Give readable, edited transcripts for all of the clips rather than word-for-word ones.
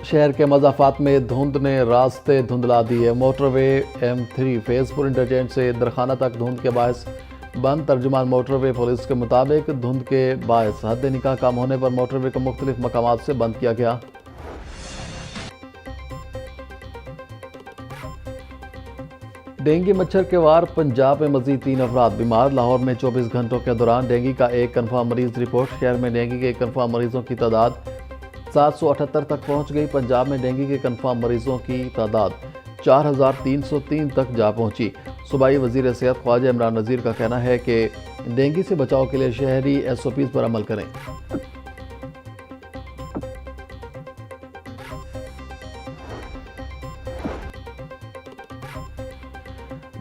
شہر کے مضافات میں دھند نے راستے دھندلا دیے۔ موٹر وے M3 فیض پور انٹرچینج سے درخانہ تک دھند کے باعث بند۔ ترجمان موٹر وے پولیس کے مطابق دھند کے باعث حد نکاح کم ہونے پر موٹر وے کو مختلف مقامات سے بند کیا گیا۔ ڈینگی مچھر کے وار، پنجاب میں مزید 3 افراد بیمار۔ لاہور میں 24 گھنٹوں کے دوران ڈینگی کا ایک کنفرم مریض رپورٹ۔ شہر میں ڈینگی کے کنفرم مریضوں کی تعداد 778 تک پہنچ گئی۔ پنجاب میں ڈینگی کے کنفرم مریضوں کی تعداد 4303 تک جا پہنچی۔ صوبائی وزیر صحت خواجہ عمران نذیر کا کہنا ہے کہ ڈینگی سے بچاؤ کے لیے شہری SOPs پر عمل کریں۔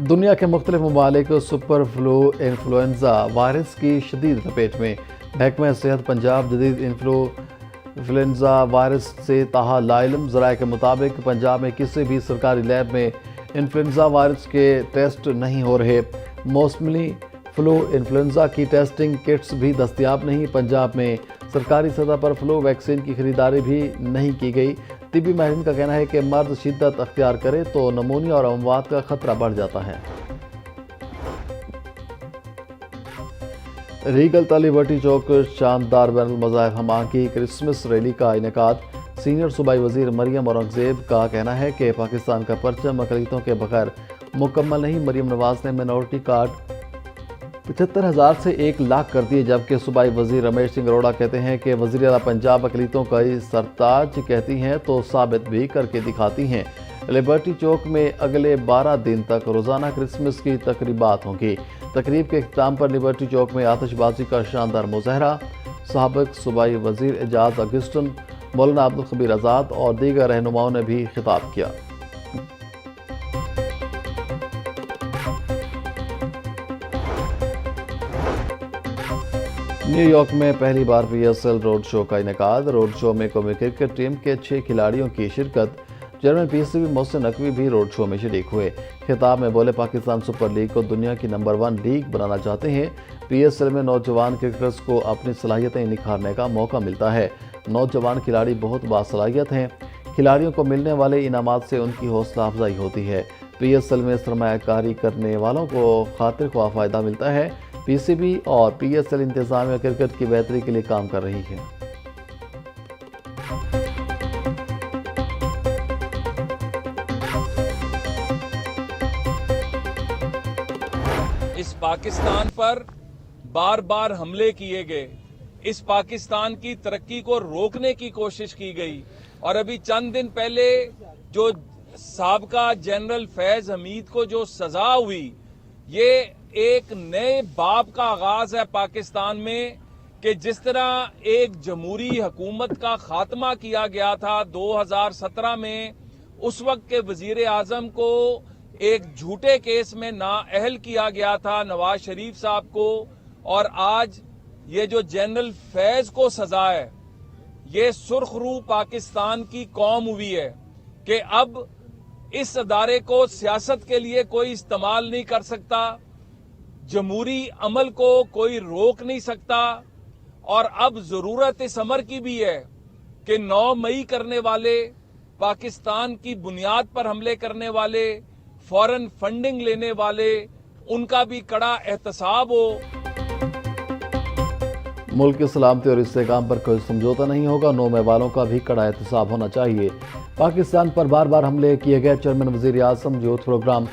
دنیا کے مختلف ممالک سپر فلو انفلوئنزا وائرس کی شدید لپیٹ میں۔ محکمہ صحت پنجاب جدید انفلوئنزا وائرس سے تاحال لاعلم۔ ذرائع کے مطابق پنجاب میں کسی بھی سرکاری لیب میں انفلوئنزا وائرس کے ٹیسٹ نہیں ہو رہے۔ موسمی فلو انفلوئنزا کی ٹیسٹنگ کٹس بھی دستیاب نہیں۔ پنجاب میں سرکاری سطح پر فلو ویکسین کی خریداری بھی نہیں کی گئی۔ طبی ماہرین کا کہنا ہے کہ مرض شدت اختیار کرے تو نمونیا اور اموات کا خطرہ بڑھ جاتا ہے۔ ریگل تلی بٹی چوک شاندار بین المذاہب ہم آہنگی کرسمس ریلی کا انعقاد۔ سینئر صوبائی وزیر مریم اورنگزیب کا کہنا ہے کہ پاکستان کا پرچم اقلیتوں کے بغیر مکمل نہیں۔ مریم نواز نے منورٹی کارڈ 75,000 سے 1,00,000 کر دیے، جبکہ صوبائی وزیر رمیش سنگھ اروڑہ کہتے ہیں کہ وزیر اعلیٰ پنجاب اقلیتوں کا سرتاج کہتی ہیں تو ثابت بھی کر کے دکھاتی ہیں۔ لبرٹی چوک میں اگلے 12 دن تک روزانہ کرسمس کی تقریبات ہوں گی۔ تقریب کے اختتام پر لبرٹی چوک میں آتش بازی کا شاندار مظاہرہ۔ سابق صوبائی وزیر اعجاز اگسٹن، مولانا عبدالخبیر آزاد اور دیگر رہنماؤں نے بھی خطاب کیا۔ نیو یارک میں پہلی بار PSL روڈ شو کا انعقاد۔ روڈ شو میں قومی کرکٹ ٹیم کے 6 کھلاڑیوں کی شرکت۔ چیئرمین PCB محسن نقوی بھی روڈ شو میں شریک ہوئے۔ خطاب میں بولے، پاکستان سپر لیگ کو دنیا کی نمبر 1 لیگ بنانا چاہتے ہیں۔ PSL میں نوجوان کرکٹرز کو اپنی صلاحیتیں نکھارنے کا موقع ملتا ہے۔ نوجوان کھلاڑی بہت باصلاحیت ہیں۔ کھلاڑیوں کو ملنے والے انعامات سے ان کی حوصلہ افزائی ہوتی ہے۔ PSL میں سرمایہ کاری کرنے والوں کو خاطر خواہ فائدہ ملتا ہے۔ PCB اور PSL انتظامیہ کرکٹ کی بہتری کے لیے کام کر رہی ہے۔ اس پاکستان پر بار بار حملے کیے گئے، اس پاکستان کی ترقی کو روکنے کی کوشش کی گئی، اور ابھی چند دن پہلے جو سابقہ جنرل فیض حمید کو جو سزا ہوئی، یہ ایک نئے باب کا آغاز ہے پاکستان میں، کہ جس طرح ایک جمہوری حکومت کا خاتمہ کیا گیا تھا 2017 میں، اس وقت کے وزیر اعظم کو ایک جھوٹے کیس میں نااہل کیا گیا تھا نواز شریف صاحب کو، اور آج یہ جو جنرل فیض کو سزا ہے، یہ سرخ رو پاکستان کی قوم ہوئی ہے کہ اب اس ادارے کو سیاست کے لیے کوئی استعمال نہیں کر سکتا، جمہوری عمل کو کوئی روک نہیں سکتا، اور اب ضرورت اس امر کی بھی ہے کہ 9 مئی کرنے والے، پاکستان کی بنیاد پر حملے کرنے والے، فورن فنڈنگ لینے والے، ان کا بھی کڑا احتساب ہو۔ ملک کی سلامتی اور استحکام پر کوئی سمجھوتہ نہیں ہوگا، 9 مئی والوں کا بھی کڑا احتساب ہونا چاہیے۔ پاکستان پر بار بار حملے کیے گئے۔ چیئرمین وزیر اعظم یوتھ پروگرام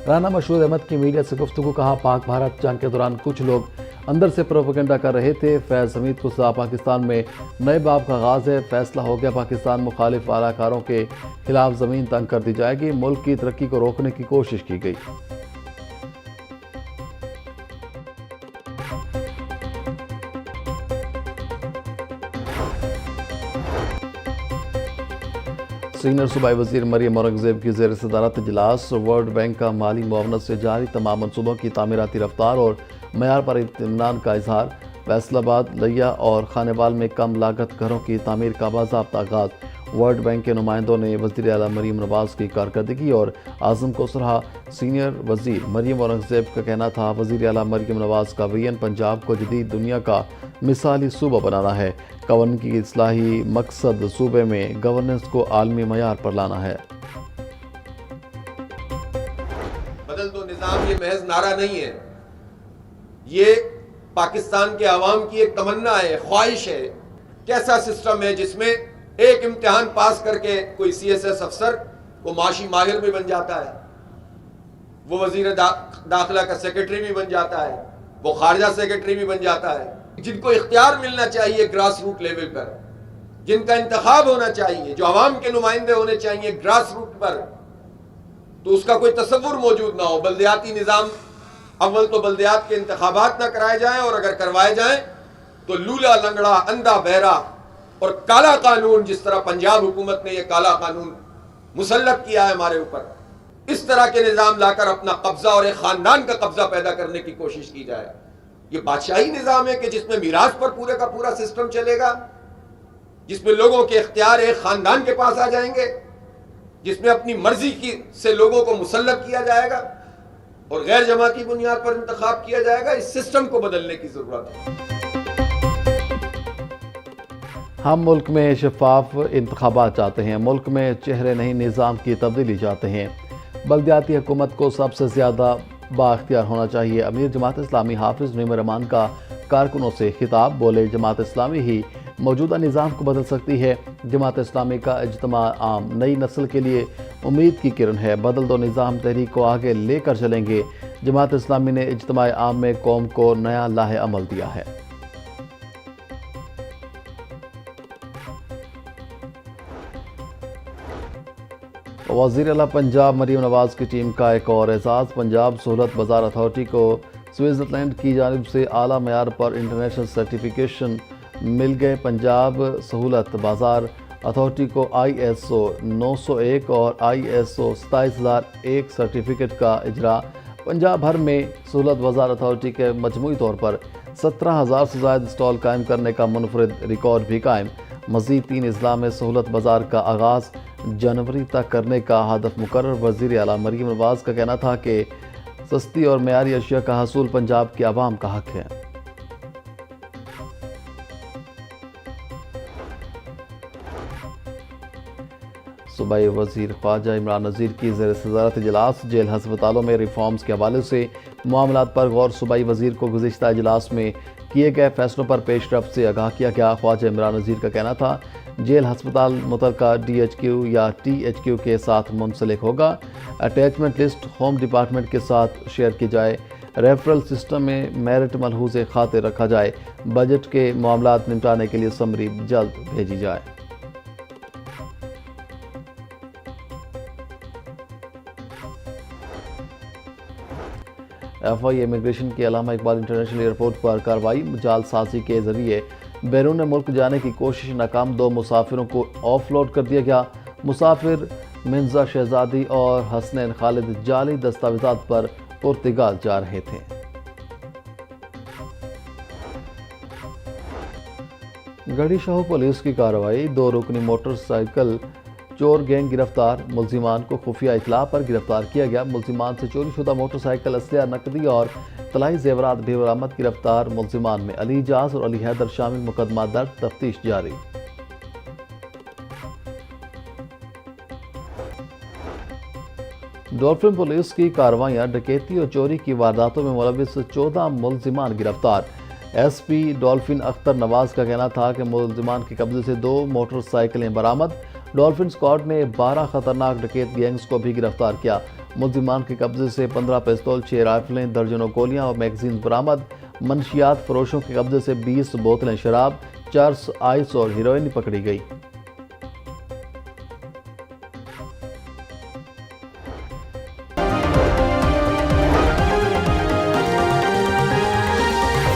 رانا مشہور احمد کی میڈیا سے گفتگو۔ کہا، پاک بھارت جنگ کے دوران کچھ لوگ اندر سے پروپیگنڈا کر رہے تھے۔ فیض حمید کو سزا، پاکستان میں نئے باب کا آغاز ہے، فیصلہ ہو گیا، پاکستان مخالف اعلی کاروں کے خلاف زمین تنگ کر دی جائے گی، ملک کی ترقی کو روکنے کی کوشش کی گئی۔ سینئر صوبائی وزیر مریم اورنگزیب کی زیر صدارت اجلاس۔ ورلڈ بینک کا مالی معاونت سے جاری تمام منصوبوں کی تعمیراتی رفتار اور معیار پر اطمینان کا اظہار۔ فیصل آباد، لیا اور خانیوال میں کم لاگت گھروں کی تعمیر کا باضابطہ آغاز۔ ورلڈ بینک کے نمائندوں نے وزیر اعلیٰ مریم نواز کی کارکردگی اور عزم کو سراہا۔ سینئر وزیر مریم اورنگزیب کا کہنا تھا، وزیر اعلیٰ مریم نواز کا ویژن پنجاب کو جدید دنیا کا مثالی صوبہ بنانا ہے۔ گورننس کی اصلاحی مقصد صوبے میں گورننس کو عالمی معیار پر لانا ہے۔ بدل دو نظام یہ محض نعرہ نہیں ہے، یہ پاکستان کے عوام کی ایک تمنا ہے، خواہش ہے۔ کیسا سسٹم ہے جس میں ایک امتحان پاس کر کے کوئی سی ایس ایس افسر وہ معاشی ماہر بھی بن جاتا ہے، وہ وزیر داخلہ کا سیکرٹری بھی بن جاتا ہے، وہ خارجہ سیکرٹری بھی بن جاتا ہے۔ جن کو اختیار ملنا چاہیے گراس روٹ لیول پر، جن کا انتخاب ہونا چاہیے، جو عوام کے نمائندے ہونے چاہیے گراس روٹ پر، تو اس کا کوئی تصور موجود نہ ہو۔ بلدیاتی نظام، اول تو بلدیات کے انتخابات نہ کرائے جائیں، اور اگر کروائے جائیں تو لولا لنگڑا، اندھا بہرا اور کالا قانون، جس طرح پنجاب حکومت نے یہ کالا قانون مسلط کیا ہے ہمارے اوپر، اس طرح کے نظام لا کر اپنا قبضہ اور ایک خاندان کا قبضہ پیدا کرنے کی کوشش کی جائے۔ یہ بادشاہی نظام ہے کہ جس میں میراث پر پورے کا پورا سسٹم چلے گا، جس میں لوگوں کے اختیار ایک خاندان کے پاس آ جائیں گے، جس میں اپنی مرضی سے لوگوں کو مسلط کیا جائے گا اور غیر جماعتی بنیاد پر انتخاب کیا جائے گا۔ اس سسٹم کو بدلنے کی ضرورت ہے۔ ہم ملک میں شفاف انتخابات چاہتے ہیں، ملک میں چہرے نہیں نظام کی تبدیلی چاہتے ہیں۔ بلدیاتی حکومت کو سب سے زیادہ بااختیار ہونا چاہیے۔ امیر جماعت اسلامی حافظ نعیم الرحمان کا کارکنوں سے خطاب، بولے جماعت اسلامی ہی موجودہ نظام کو بدل سکتی ہے۔ جماعت اسلامی کا اجتماع عام نئی نسل کے لیے امید کی کرن ہے، بدل دو نظام تحریک کو آگے لے کر چلیں گے۔ جماعت اسلامی نے اجتماع عام میں قوم کو نیا لاہ عمل دیا ہے۔ وزیر اعلیٰ پنجاب مریم نواز کی ٹیم کا ایک اور اعزاز، پنجاب سہولت بازار اتھارٹی کو سوئٹزرلینڈ کی جانب سے اعلیٰ معیار پر انٹرنیشنل سرٹیفکیشن مل گئے۔ پنجاب سہولت بازار اتھارٹی کو ISO 901 اور ISO 27001 سرٹیفکیٹ کا اجرا۔ پنجاب بھر میں سہولت بازار اتھارٹی کے مجموعی طور پر 17,000 سے زائد اسٹال قائم کرنے کا منفرد ریکارڈ بھی قائم۔ مزید 3 اضلاع میں سہولت بازار کا آغاز جنوری تک کرنے کا ہدف مقرر۔ وزیر اعلیٰ مریم نواز کا کہنا تھا کہ سستی اور معیاری اشیاء کا حصول پنجاب کے عوام کا حق ہے۔ صوبائی وزیر خارجہ عمران نذیر کی زیر صدارت اجلاس، جیل ہسپتالوں میں ریفارمز کے حوالے سے معاملات پر غور۔ صوبائی وزیر کو گزشتہ اجلاس میں کیے گئے فیصلوں پر پیش رفت سے آگاہ کیا گیا۔ خواجہ عمران نذیر کا کہنا تھا، جیل ہسپتال متعلقہ DHQ یا THQ کے ساتھ منسلک ہوگا۔ اٹیچمنٹ لسٹ ہوم ڈپارٹمنٹ کے ساتھ شیئر کی جائے۔ ریفرل سسٹم میں میرٹ ملحوظ خاطر رکھا جائے۔ بجٹ کے معاملات نمٹانے کے لیے سمری جلد بھیجی جائے۔ FI امیگریشن کی علامہ اقبال انٹرنیشنل ایئرپورٹ پر کارروائی، جال سازی کے ذریعے بیرون ملک جانے کی کوشش ناکام، 2 مسافروں کو آف لوڈ کر دیا گیا۔ مسافر منزا شہزادی اور حسنین خالد جعلی دستاویزات پر پرتگال جا رہے تھے۔ گڑھی شاہو پولیس کی کارروائی، 2 رکنی موٹر سائیکل چور گینگ گرفتار، ملزمان کو خفیہ اطلاع پر گرفتار کیا گیا۔ ملزمان سے چوری شدہ موٹر سائیکل، اسلحہ، نقدی اور طلائی زیورات بھی برآمد۔ گرفتار ملزمان میں علی اجاز اور علی حیدر شامل، مقدمہ درج، تفتیش جاری۔ ڈولفن پولیس کی کارروائیاں، ڈکیتی اور چوری کی وارداتوں میں ملوث 14 ملزمان گرفتار۔ SP ڈولفن اختر نواز کا کہنا تھا کہ ملزمان کے قبضے سے 2 موٹر سائیکلیں برآمد۔ ڈولفن اسکواڈ نے 12 خطرناک ڈکیت گینگز کو بھی گرفتار کیا۔ ملزمان کے قبضے سے 15 پستول، 6 رائفلیں، درجنوں گولیاں اور میگزینز برآمد۔ منشیات فروشوں کے قبضے سے 20 بوتلیں شراب، 400 آئس اور ہیروئن پکڑی گئی۔